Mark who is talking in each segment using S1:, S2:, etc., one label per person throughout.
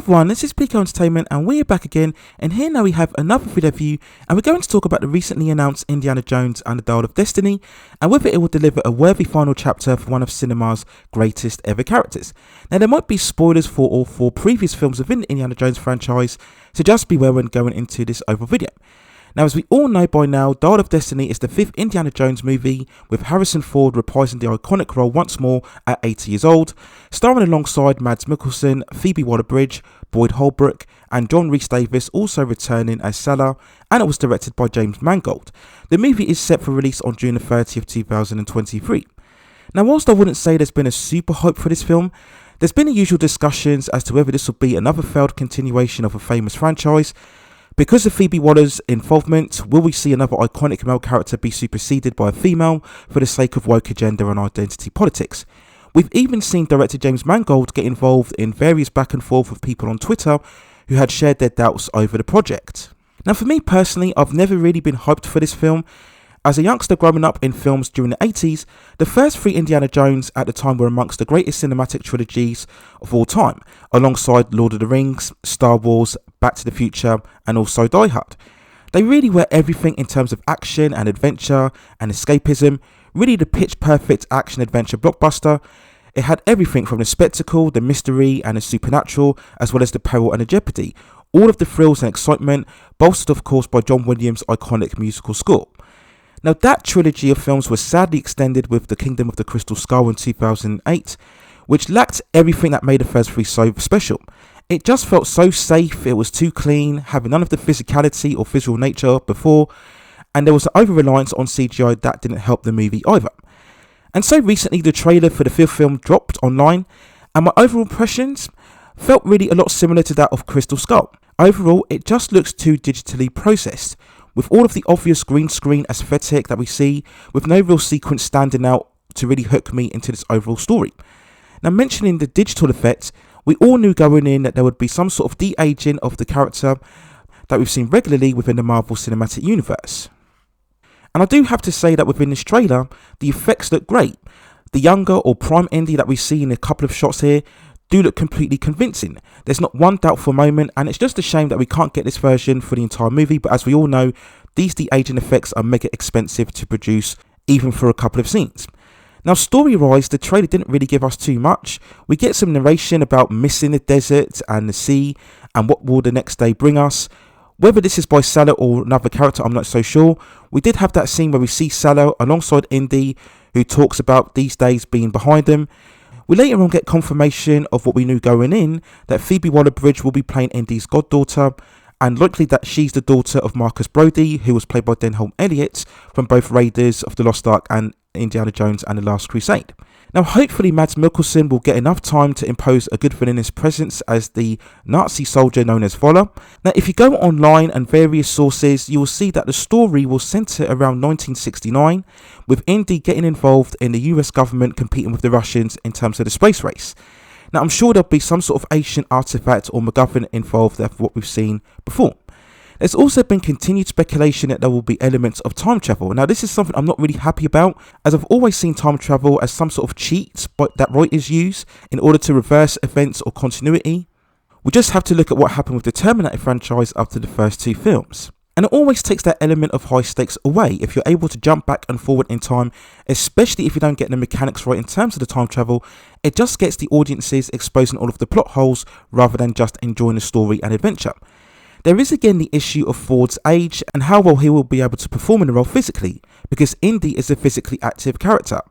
S1: everyone, this is Pico Entertainment and we're back again, and here now we have another video for you, and we're going to talk about the recently announced Indiana Jones and the Dial of Destiny, and whether it will deliver a worthy final chapter for one of cinema's greatest ever characters. Now there might be spoilers for all four previous films within the Indiana Jones franchise, so just beware when going into this overall video. Now, as we all know by now, Dial of Destiny is the fifth Indiana Jones movie, with Harrison Ford reprising the iconic role once more at 80 years old, starring alongside Mads Mikkelsen, Phoebe Waller-Bridge, Boyd Holbrook, and John Rhys-Davies also returning as Salah, and it was directed by James Mangold. The movie is set for release on June 30th, 2023. Now, whilst I wouldn't say there's been a super hype for this film, there's been the usual discussions as to whether this will be another failed continuation of a famous franchise. Because of Phoebe Waller's involvement, will we see another iconic male character be superseded by a female for the sake of woke agenda and identity politics? We've even seen director James Mangold get involved in various back and forth with people on Twitter who had shared their doubts over the project. Now, for me personally, I've never really been hyped for this film. As a youngster growing up in films during the 80s, the first three Indiana Jones at the time were amongst the greatest cinematic trilogies of all time, alongside Lord of the Rings, Star Wars, Back to the Future, and also Die Hard. They really were everything in terms of action and adventure and escapism, really the pitch-perfect action-adventure blockbuster. It had everything from the spectacle, the mystery, and the supernatural, as well as the peril and the jeopardy. All of the thrills and excitement, bolstered of course by John Williams' iconic musical score. Now, that trilogy of films was sadly extended with The Kingdom of the Crystal Skull in 2008, which lacked everything that made the first three so special. It just felt so safe, it was too clean, having none of the physicality or visual nature before, and there was an over-reliance on CGI that didn't help the movie either. And so recently the trailer for the fifth film dropped online, and my overall impressions felt really a lot similar to that of Crystal Skull. Overall, it just looks too digitally processed, with all of the obvious green screen aesthetic that we see, with no real sequence standing out to really hook me into this overall story. Now, mentioning the digital effects, we all knew going in that there would be some sort of de-aging of the character that we've seen regularly within the Marvel Cinematic Universe. And I do have to say that within this trailer, the effects look great. The younger or prime Indy that we see in a couple of shots here do look completely convincing. There's not one doubtful moment, and it's just a shame that we can't get this version for the entire movie, but as we all know, these de-aging effects are mega expensive to produce, even for a couple of scenes. Now, story-wise, the trailer didn't really give us too much. We get some narration about missing the desert and the sea, and what will the next day bring us. Whether this is by Salah or another character, I'm not so sure. We did have that scene where we see Salah alongside Indy, who talks about these days being behind him. We later on get confirmation of what we knew going in, that Phoebe Waller-Bridge will be playing Indy's goddaughter, and likely that she's the daughter of Marcus Brody, who was played by Denholm Elliott from both Raiders of the Lost Ark and Indiana Jones and the Last Crusade. Now, hopefully Mads Mikkelsen will get enough time to impose a good villainous presence as the Nazi soldier known as Voller. Now, if you go online and various sources, you will see that the story will centre around 1969, with Indy getting involved in the US government competing with the Russians in terms of the space race. Now, I'm sure there'll be some sort of ancient artifact or MacGuffin involved of what we've seen before. There's also been continued speculation that there will be elements of time travel. Now, this is something I'm not really happy about, as I've always seen time travel as some sort of cheat that writers use in order to reverse events or continuity. We just have to look at what happened with the Terminator franchise after the first two films. And it always takes that element of high stakes away if you're able to jump back and forward in time, especially if you don't get the mechanics right in terms of the time travel. It just gets the audiences exposing all of the plot holes rather than just enjoying the story and adventure. There is again the issue of Ford's age and how well he will be able to perform in the role physically, because Indy is a physically active character.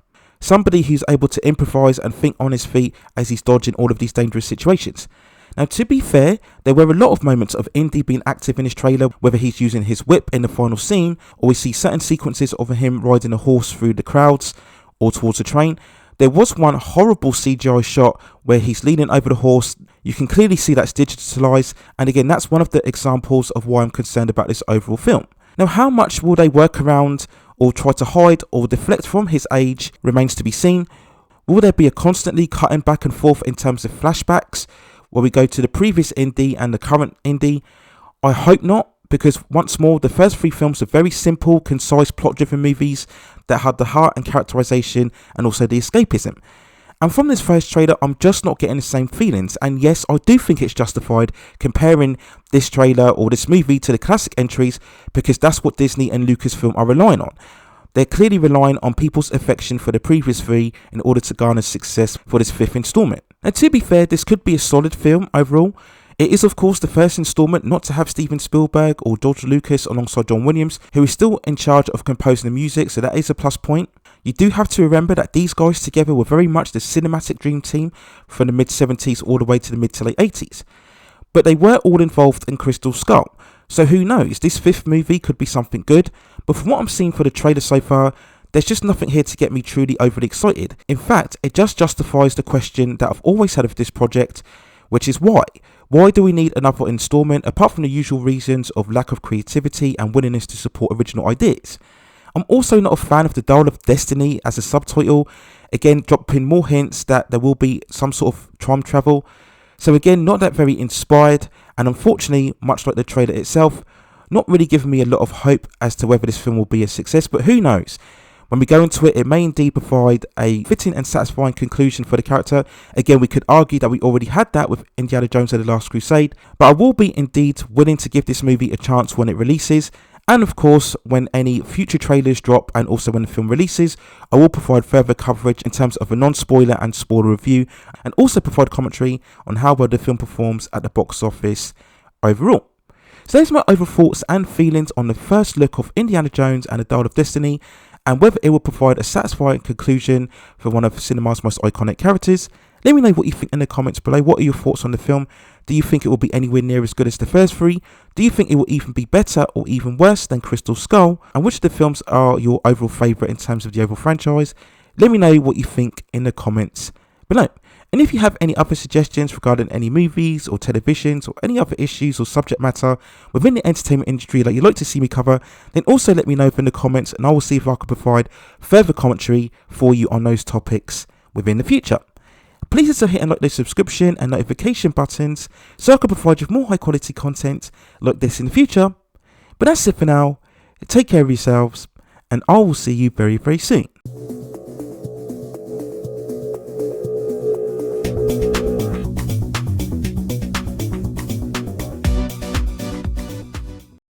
S1: Somebody who's able to improvise and think on his feet as he's dodging all of these dangerous situations. Now, to be fair, there were a lot of moments of Indy being active in his trailer, whether he's using his whip in the final scene, or we see certain sequences of him riding a horse through the crowds or towards a train. There was one horrible CGI shot where he's leaning over the horse. You can clearly see that's digitalized, and again, that's one of the examples of why I'm concerned about this overall film. Now, how much will they work around or try to hide or deflect from his age remains to be seen. Will there be a constantly cutting back and forth in terms of flashbacks, where we go to the previous Indy and the current Indy? I hope not, because once more, the first three films are very simple, concise, plot-driven movies that had the heart and characterization and also the escapism. And from this first trailer, I'm just not getting the same feelings. And yes, I do think it's justified comparing this trailer or this movie to the classic entries, because that's what Disney and Lucasfilm are relying on. They're clearly relying on people's affection for the previous 3 in order to garner success for this 5th installment. And to be fair, this could be a solid film overall. It is of course the first installment not to have Steven Spielberg or George Lucas alongside John Williams, who is still in charge of composing the music, so that is a plus point. You do have to remember that these guys together were very much the cinematic dream team from the mid-70s all the way to the mid to late 80s. But they were all involved in Crystal Skull, so who knows, this 5th movie could be something good. But from what I'm seeing for the trailer so far, there's just nothing here to get me truly overly excited. In fact, it just justifies the question that I've always had of this project, which is why? Why do we need another installment apart from the usual reasons of lack of creativity and willingness to support original ideas? I'm also not a fan of the Dial of Destiny as a subtitle, again dropping more hints that there will be some sort of time travel. So again, not that very inspired, and unfortunately, much like the trailer itself, not really giving me a lot of hope as to whether this film will be a success, but who knows? When we go into it, it may indeed provide a fitting and satisfying conclusion for the character. Again, we could argue that we already had that with Indiana Jones and the Last Crusade, but I will be indeed willing to give this movie a chance when it releases. And of course, when any future trailers drop and also when the film releases, I will provide further coverage in terms of a non-spoiler and spoiler review, and also provide commentary on how well the film performs at the box office overall. So there's my overall thoughts and feelings on the first look of Indiana Jones and the Dial of Destiny, and whether it will provide a satisfying conclusion for one of cinema's most iconic characters. Let me know what you think in the comments below. What are your thoughts on the film? Do you think it will be anywhere near as good as the first 3? Do you think it will even be better or even worse than Crystal Skull? And which of the films are your overall favourite in terms of the overall franchise? Let me know what you think in the comments below. And if you have any other suggestions regarding any movies or televisions or any other issues or subject matter within the entertainment industry that you'd like to see me cover, then also let me know in the comments, and I will see if I can provide further commentary for you on those topics within the future. Please also hit and like the subscription and notification buttons so I can provide you with more high quality content like this in the future. But that's it for now. Take care of yourselves, and I will see you very, very soon.